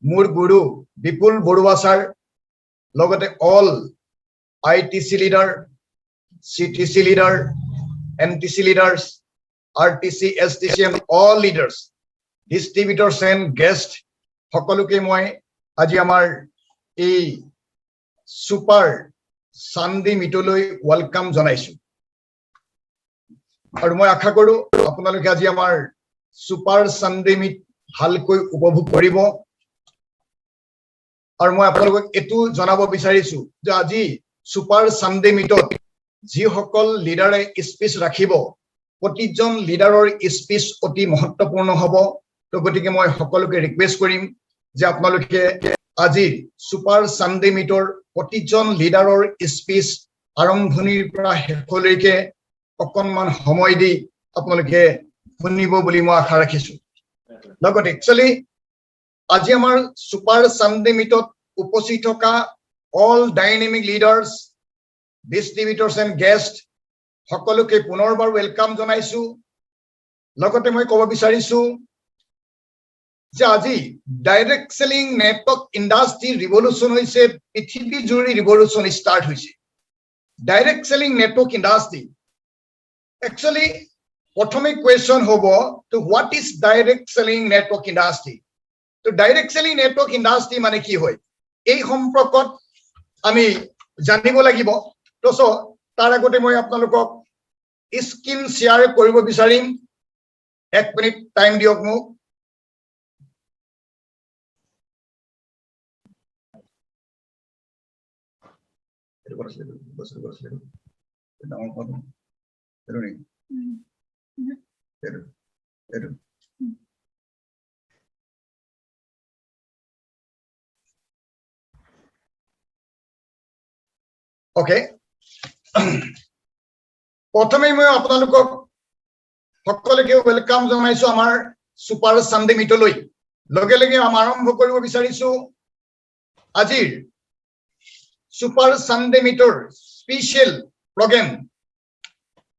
মোৰ গুৰু বিপুল বৰুৱা ছাৰ লগতে all ITC leader, CTC leader, MTC leaders, RTC, STCM, all leaders, distributors and guests, সকলোকে মই আজি আমাৰ এই সুপাৰ সানডে মিটলৈ ওয়েলকাম জনাইছো আৰু মই আশা কৰো আপোনালোকে আজি আমাৰ সুপাৰ সানডে মিট ভালকৈ উপভোগ কৰিব আৰু মই আপোনালোকক এটো জনাব বিচাৰিছো যে আজি সুপাৰ সানডে মিটত যি সকল লিডাৰে স্পিচ ৰাখিব প্ৰতিজন লিডাৰৰ স্পিচ অতি মহত্বপূৰ্ণ হ'ব তো গতিকে মই সকলোকে ৰিকুৱেষ্ট কৰিম যে আপোনালোকে আজি সুপাৰ সানডে মিটৰ প্ৰতিজন লিডাৰৰ স্পিচ আৰম্ভণিৰ পৰা শেষলৈকে অকনমান সময় দি আপোনালোকে শুনিব বুলি মই আশা ৰাখিছো লগতে একচুয়ালি আজি আমাৰ সুপাৰ সানডে মিটত উপস্থিত থকা all dynamic leaders, distributors and guests সকলোকে পুনৰবাৰ ওয়েলকাম জনাইছো লগতে মই ক'ব বিচাৰিছো যে আজি ডাইৰেক্ট সেলিং নেটৱৰ্ক ইন্ডাষ্ট্ৰি ৰিভলিউশন হৈছে পৃথিৱী জুৰি ৰিভলিউশন ষ্টাৰ্ট হৈছে direct selling network industry actually প্ৰথমে কোৱেশ্চন হ'ব তো what is direct selling network industry তো ডাইৰেক্ট সেলিং নেটৱৰ্ক ইন্ডাষ্ট্ৰি মানে কি হয় এই সম্পৰ্কত আমি জানিব লাগিব তো তাৰ আগতে মই আপোনালোকক স্ক্ৰীন শেয়াৰ কৰিব বিচাৰিম 1 মিনিট টাইম দিয়ক মোক Okay. প্ৰথমে মই আপোনালোকক সকলোকে ওয়েলকাম জনাইছো আমাৰ সুপাৰ সানডে মিটলৈ লগে লগে আৰম্ভ কৰিব বিচাৰিছো আজিৰ সুপাৰ সানডে মিটৰ special programme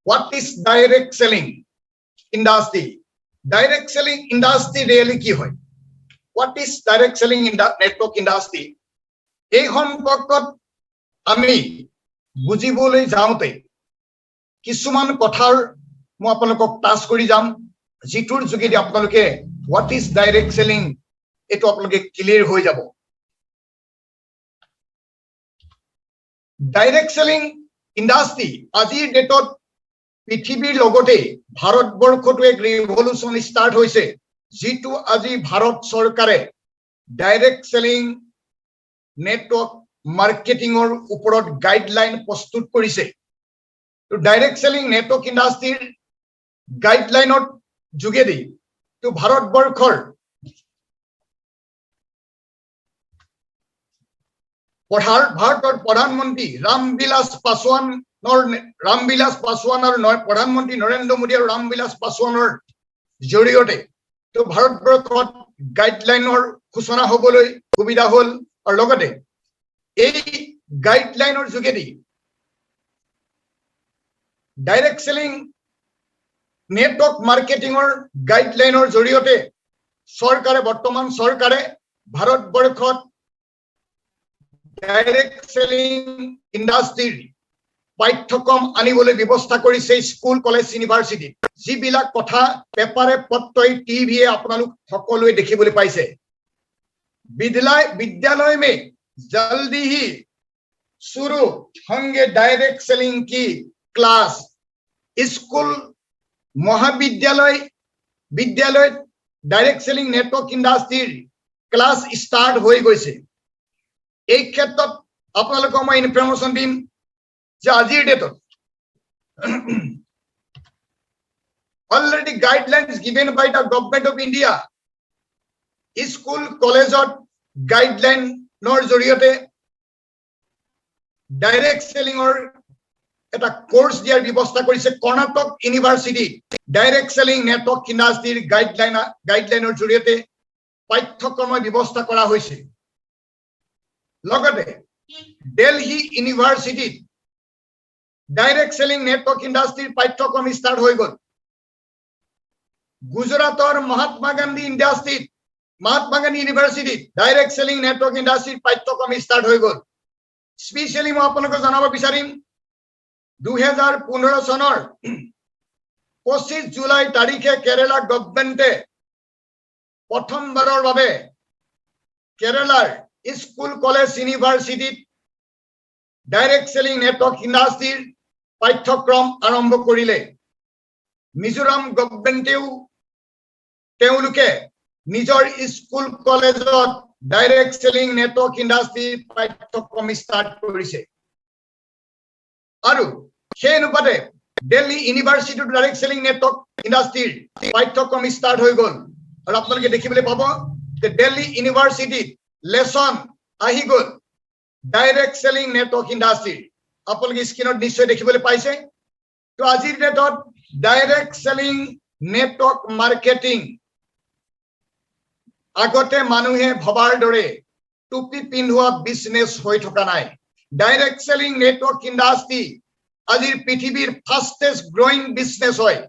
what is direct selling industry direct selling industry really কি হয় what is direct selling network industry এই সম্পৰ্কত আমি বুজিবলৈ যাওঁতে কিছুমান কথাৰ মই আপোনালোকক টাচ কৰি যাম যিটোৰ যোগেদি আপোনালোকে হোৱাট ইজ ডাইৰেক্ট সেলিং এটো আপোনালোকে ক্লিয়াৰ হৈ যাব ডাইৰেক্ট সেলিং ইন্ডাষ্ট্ৰি আজিৰ ডেটত পৃথিৱীৰ লগতে ভাৰতবৰ্ষতো এক ৰিভলিউশন ষ্টাৰ্ট হৈছে যিটো আজি ভাৰত চৰকাৰে ডাইৰেক্ট সেলিং নেটৱৰ্ক মাৰ্কেটিংৰ ওপৰত গাইডলাইন প্ৰস্তুত কৰিছে তো ডাইৰেক্ট সেলিং নেটৱৰ্ক ইন্ডাষ্ট্ৰিৰ গাইডলাইনৰ যোগেদি তো ভাৰতবৰ্ষৰ ভাৰতৰ প্ৰধানমন্ত্ৰী ৰামবিলাস পাছোৱান আৰু প্ৰধানমন্ত্ৰী নৰেন্দ্ৰ মোদী আৰু ৰামবিলাস পাছোৱানৰ জৰিয়তে তো ভাৰতবৰ্ষত গাইডলাইনৰ ঘোষণা হ'বলৈ সুবিধা হ'ল আৰু লগতে এই গাইডলাইনৰ যোগেদি ডাইৰেক্ট সেলিং নেটৱৰ্ক মাৰ্কেটিংৰ গাইডলাইনৰ জৰিয়তে বৰ্তমান চৰকাৰে ভাৰতবৰ্ষত ডাইৰেক্ট সেলিং ইন্ডাষ্ট্ৰিৰ পাঠ্যক্ৰম আনিবলৈ ব্যৱস্থা কৰিছে স্কুল কলেজ ইউনিভাৰ্চিটি যিবিলাক কথা পেপাৰে পত্ৰই টিভিয়ে আপোনালোক সকলোৱে দেখিবলৈ পাইছে विद्यालय में जल्दी ही शुरू होंगे डायरेक्ट सेलिंग की क्लास स्कूल महाविद्यालय direct selling network industry class start हो गई এই ক্ষেত্ৰত আপোনালোকক মই ইনফৰমেশন দিম যে আজিৰ ডেটত already guidelines given by the government of India school কলেজত গাইডলাইনৰ জৰিয়তে ডাইৰেক্ট সেলিংৰ এটা কোৰ্স দিয়াৰ ব্যৱস্থা কৰিছে Karnataka university direct selling network ইন্ডাষ্ট্ৰিৰ গাইডলাইনৰ জৰিয়তে পাঠ্যক্ৰমৰ ব্যৱস্থা কৰা হৈছে লগতে Delhi university direct selling network ইন্ডাষ্ট্ৰিৰ পাঠ্যক্ৰম ষ্টাৰ্ট হৈ গল গুজৰাটৰ মহাত্মা গান্ধী ইন্ডাষ্ট্ৰিত Mahatma Gandhi university direct selling network industry पाठ्यक्रम स्टार्ट हो गल स्पेशली मैं आपलोक जनाब विचारिम 2015 सनर 25 जुलाई तारिखे केरेला गवर्नमेंटे प्रथमबार भावे केरेलार school college university direct selling network industry पाठ्यक्रम आरम्भ करिले मिजोराम गवर्नमेंटेও তেওঁলোকে নিজৰ স্কুল কলেজত ডাইৰেক্ট সেলিং নেটৱৰ্ক ইণ্ডাষ্ট্ৰি পাঠ্যক্ৰম স্টাৰ্ট কৰিছে আৰু সেই অনুপাতে Delhi university direct selling network ইণ্ডাষ্ট্ৰিৰ পাঠ্যক্ৰম স্টাৰ্ট হৈ গল আৰু আপোনালোকে দেখিবলৈ পাব যে দিল্লী ইউনিভাৰ্চিটি লেসন আহি গল ডাইৰেক্ট সেলিং নেটৱৰ্ক ইণ্ডাষ্ট্ৰি আপোনালোকে স্ক্ৰিনত নিশ্চয় দেখিবলৈ পাইছে তো আজিৰ ডেটত ডাইৰেক্ট সেলিং নেটৱৰ্ক মাৰ্কেটিং আগতে মানুহে ভবাৰ দৰে টুপি পিন্ধোৱা বিজনেস হৈ থকা নাই ডাইৰেক্ট সেলিং নেটৱৰ্ক ইণ্ডাষ্ট্ৰি আজিৰ পৃথিৱীৰ ফাষ্টেষ্ট গ্ৰোইং বিজনেস হয়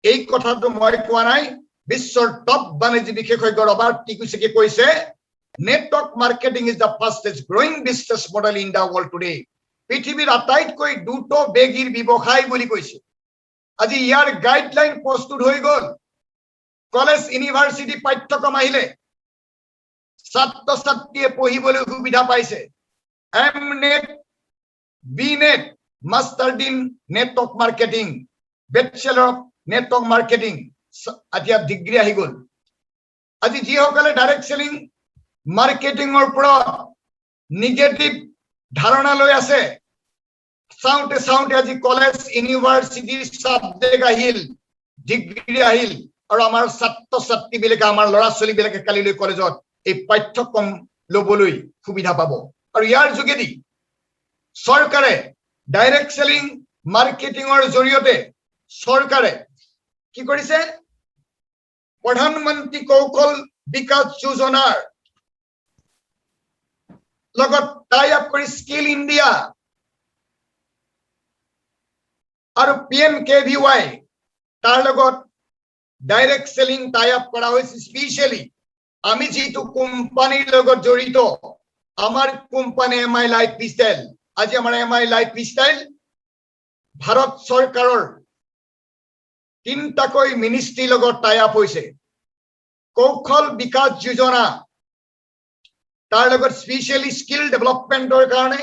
এই কথাটো মই কোৱা নাই বিশ্বৰ টপ বাণিজ্য বিশেষজ্ঞ ৰবাৰ্ট টিকুচিকে কৈছে network marketing is the fastest growing business model in the world today পৃথিৱীৰ আটাইতকৈ দ্ৰুত বেগীৰ ব্যৱসায় বুলি কৈছে আজি ইয়াৰ গাইডলাইন প্ৰস্তুত হৈ গল কলেজ ইউনিভাৰ্চিটি পাঠ্যক্ৰম আহিলে ছাত্ৰ ছাত্ৰীয়ে পঢ়িবলৈ সুবিধা পাইছে M net B net master in network marketing bachelor of network marketing এতিয়া ডিগ্ৰী আহি গল আজি যিসকলে ডাইৰেক্ট সেলিং মাৰ্কেটিংৰ ওপৰত নিগেটিভ ধাৰণা লৈ আছে চাউতে চাউতে আজি কলেজ ইউনিভাৰ্চিটি সাবজেক্ট আহিল ডিগ্ৰী আহিল আৰু আমাৰ ছাত্ৰ ছাত্ৰী বিলাকে আমাৰ লৰা ছোৱালী বিলাকে কালিলৈ কলেজত এই পাঠ্যক্ৰম লবলৈ সুবিধা পাব আৰু ইয়াৰ যোগেদি চৰকাৰে ডাইৰেক্ট সেলিং মাৰ্কেটিংৰ জৰিয়তে চৰকাৰে কি কৰিছে প্ৰধানমন্ত্ৰী কৌশল বিকাশ যোজনাৰ লগত টাই আপ কৰি স্কিল ইণ্ডিয়া আৰু PMKVY তাৰ লগত ডাইৰেক্ট সেলিং টাই আপ কৰা হৈছে স্পেশালি আমি যেটো কোম্পানীৰ লগত জড়িত আমাৰ কোম্পানী MI লাইফষ্টাইল আজি আমাৰ MI লাইফষ্টাইল ভাৰত চৰকাৰৰ তিনটাকৈ মিনিষ্ট্ৰী লগত টাই আপ হৈছে কৌশল বিকাশ যোজনা তাৰ লগত স্পেশালি স্কিল ডেভেলপমেন্টৰ কাৰণে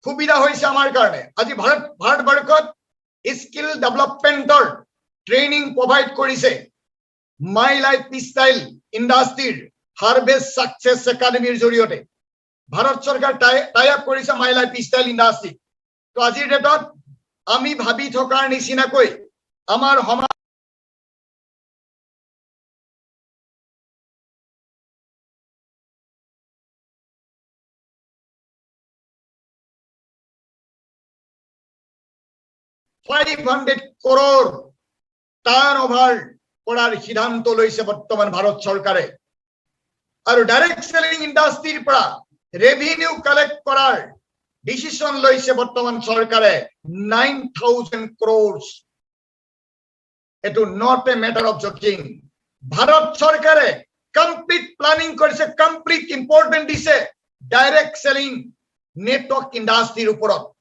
সুবিধা হৈছে আমাৰ কাৰণে আজি ভাৰতবৰ্ষত স্কিল ডেভেলপমেন্টৰ ট্ৰেইনিং প্ৰভাইড কৰিছে মাই লাইফষ্টাইল ইণ্ডাষ্ট্ৰিৰ হাৰভেষ্ট সাকসেস একাডেমীৰ জৰিয়তে ভাৰত চৰকাৰ টাই আপ কৰিছে মাই লাইফষ্টাইল ইণ্ডাষ্ট্ৰি তো আজিৰ ডেটত আমি ভাবি থকাৰ নিচিনাকৈ আমাৰ সমাজ $500 crore টাৰ্নঅভাৰ কৰাৰ সিদ্ধান্ত লৈছে বৰ্তমান ভাৰত চৰকাৰে আৰু ডাইৰেক্ট সেলিং ইণ্ডাষ্ট্ৰিৰ পৰা ৰেভিনিউ কালেক্ট কৰাৰ ডিসিশন লৈছে বৰ্তমান চৰকাৰে 9,000 crores it's not a matter of joking ভাৰত চৰকাৰে কমপ্লিট প্ল্যানিং কৰিছে কমপ্লিট ইম্পৰ্টেন্ট দিছে ডাইৰেক্ট সেলিং নেটৱৰ্ক ইণ্ডাষ্ট্ৰিৰ ওপৰত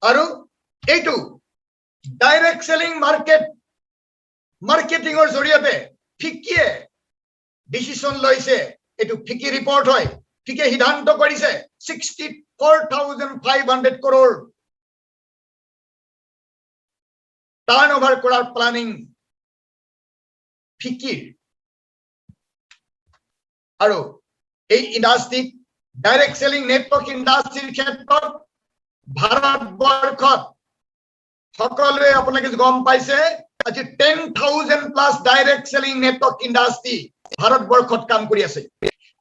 আৰু এইটো ডাইৰেক্ট সেলিং মাৰ্কেটিংৰ জৰিয়তে ফিকিয়ে ডিসিশন লৈছে এটো ফিকি ৰিপৰ্ট হয় ফিকে সিদ্ধান্ত কৰিছে 64,500 crore টাৰ্নঅভাৰ কৰাৰ প্ল্যানিং ফিকিৰ আৰু এই ইণ্ডাষ্ট্ৰি ডাইৰেক্ট সেলিং নেটৱৰ্ক ইণ্ডাষ্ট্ৰিৰ ক্ষেত্ৰত ভাৰতবৰ্ষত সকলোৱে আপোনালোকে গম পাইছে আজি 10,000 plus direct selling network industry ভাৰতবৰ্ষত কাম কৰি আছে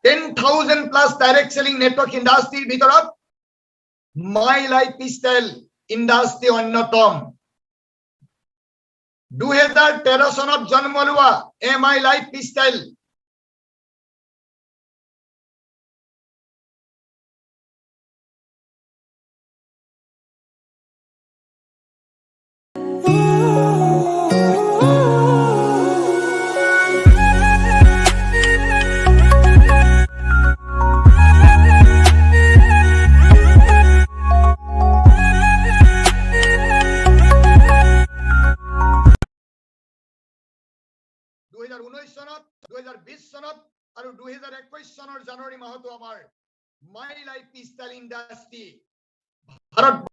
10,000 প্লাস ডাইৰেক্ট সেলিং নেটৱৰ্ক ইণ্ডাষ্ট্ৰিৰ ভিতৰত মাই লাইফষ্টাইল ইণ্ডাষ্ট্ৰি অন্যতম 2013 চনত জন্ম লোৱা MI লাইফষ্টাইল 2019 চনত 2020 চনত আৰু 2021 চনৰ জানুৱাৰী মাহতো আমাৰ my life style industry Bharat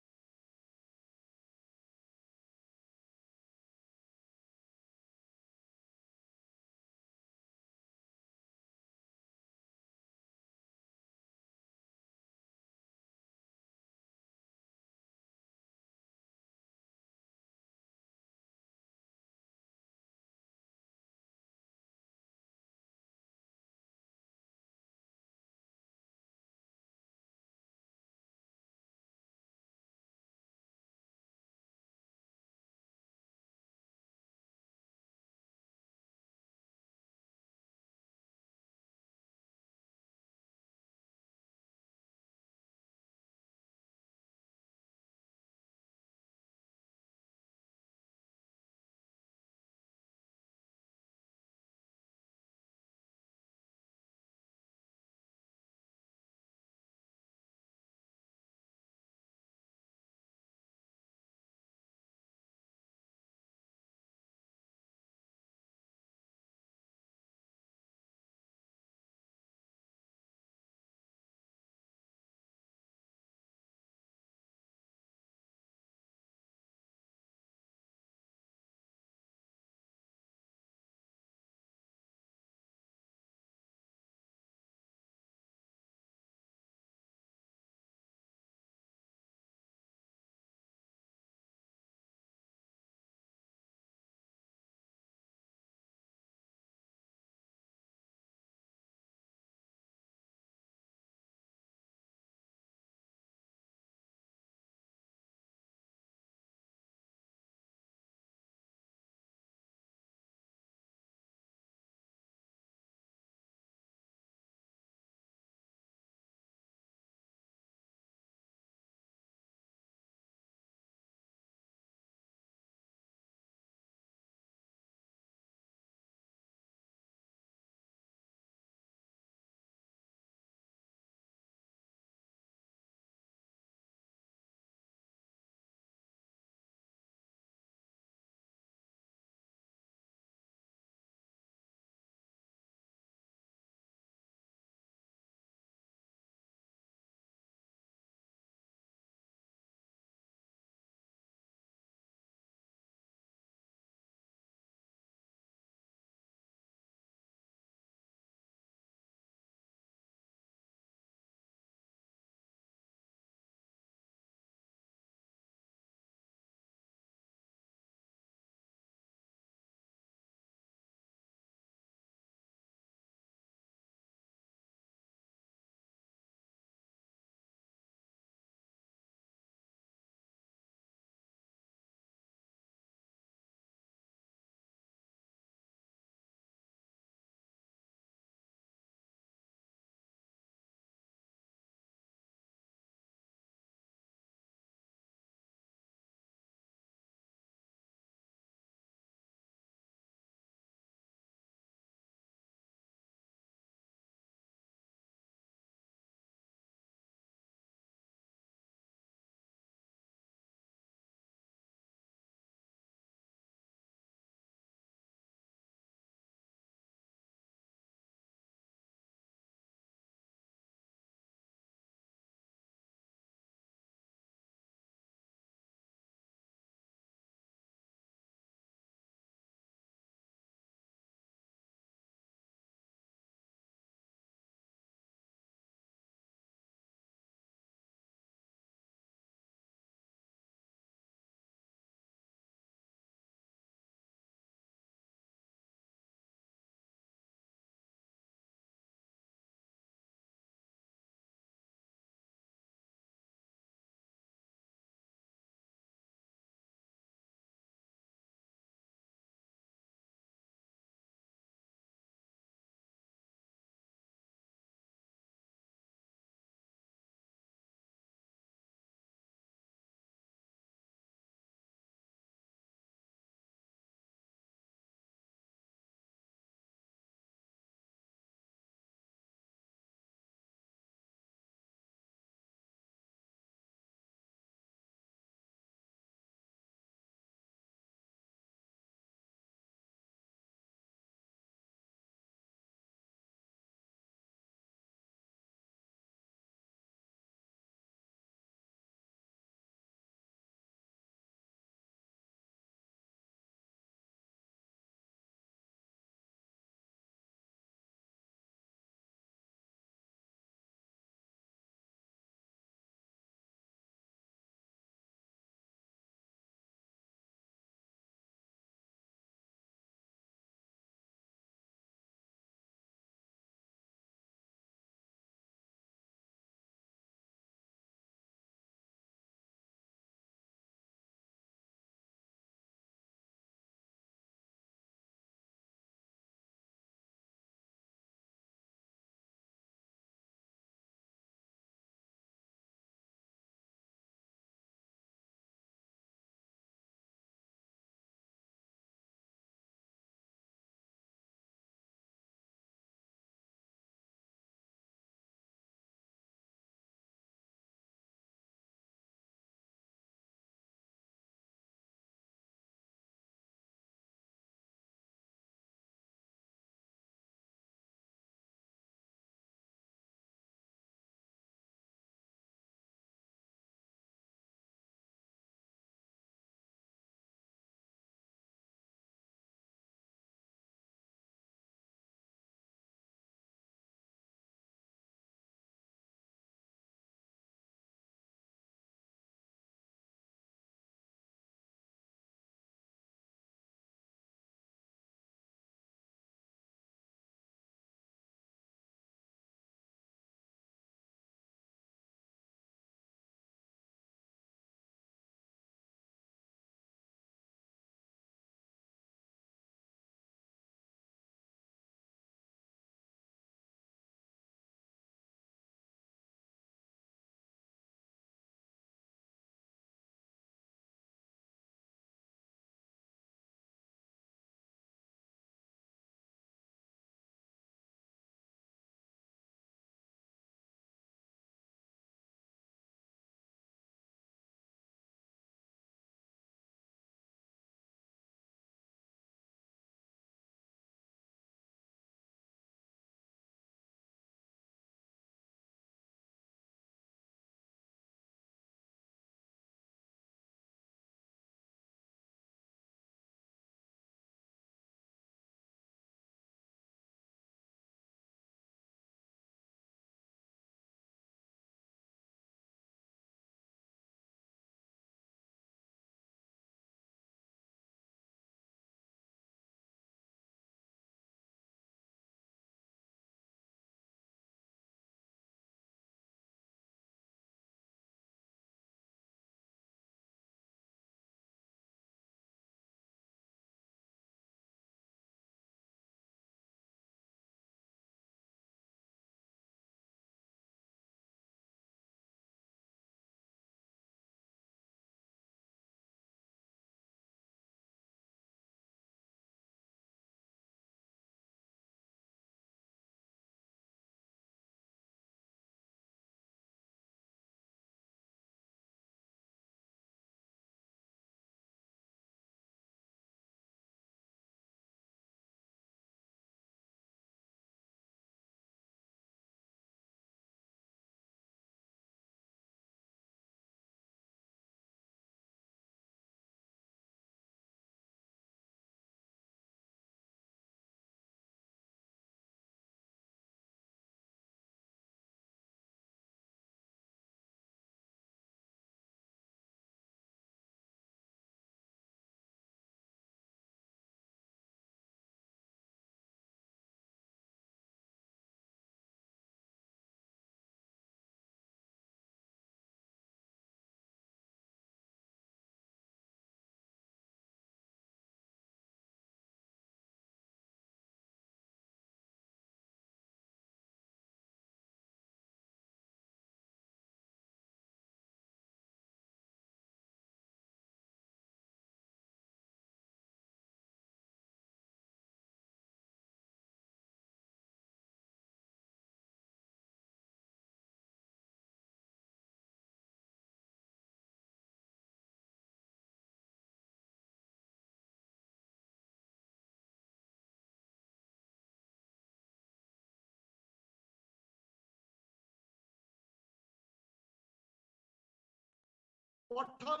প্ৰথম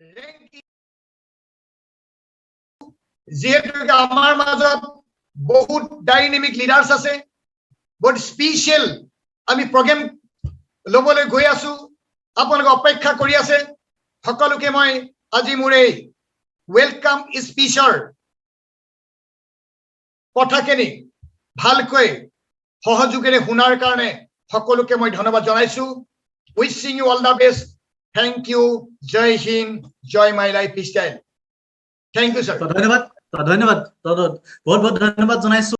ৰেংক যেহেতু আমাৰ মাজত বহুত ডাইনামিক লিডাৰ্স আছে বহুত স্পেশাল আমি প্ৰগ্ৰাম লবলৈ গৈ আছো আপোনালোকে অপেক্ষা কৰি আছে সকলোকে মই আজি মোৰ এই ওয়েলকাম স্পিচাৰ কথাখিনি ভালকৈ সহযোগেৰে শুনাৰ কাৰণে সকলোকে মই ধন্যবাদ জনাইছো wishing you all the best thank you জয় হিন্দ জয় my lifestyle thank you sir ধন্যবাদ বহুত বহুত ধন্যবাদ জনাইছো